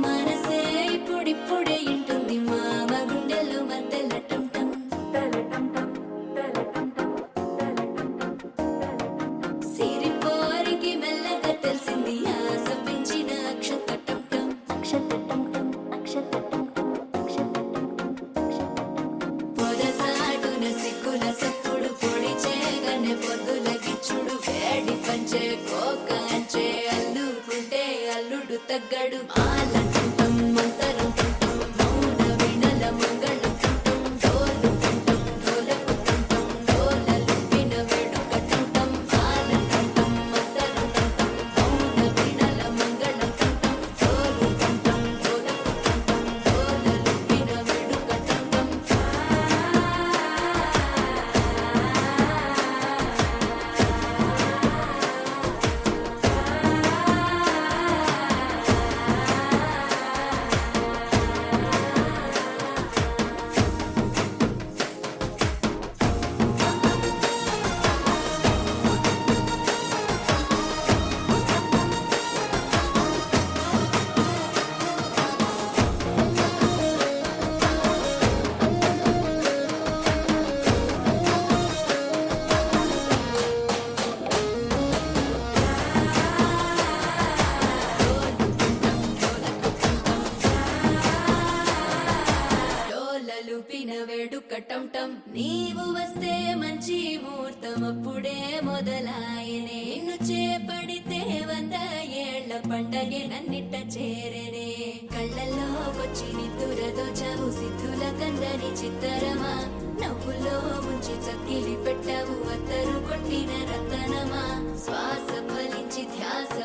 మనసే ఇప్పుడిప్పుడే ఇంటుంది మామ గుండెల్లో మధ్యల టంటం సిరిపోరికి మెల్లగా తెలిసింది ఆశ పెంచిన అక్షత టంటం పొదసాటున సిక్కుల సప్పుడు పొడి చేయగానే పొద్దుల గిచ్చుడు వేడి పంచే కోకంచే అల్లుకుంటే అల్లుడు తగ్గడు మాలంటుంటం మంతరం టుంటం మౌన వినల మంగళం టుంటం డోలు టుంటం డోలకు టుంటం డోలలు విన వేడుక టుంటం మాలంటుంటం మంతరం టుంటం మౌన వినల మంగళం టుంటం డోలు టుంటం డోలకు టుంటం డోలలు విన వేడుక టుంటం డోలలుపిన వేడుక టంటం నీవు వస్తే మంచి ముహూర్తం అప్పుడే మొదలాయనే నిన్ను చేపడితే 100 ఏళ్ల పండగే నన్నిట్ట చేరనే కళ్ళల్లో వచ్చి నిద్దురదో చవు సిద్ధుల కందని చిత్తరమా నవ్వులో ముంచి చక్కిలి పెట్టవు అత్తరు కొట్టిన రతనమా శ్వాస ఫలించి ధ్యాస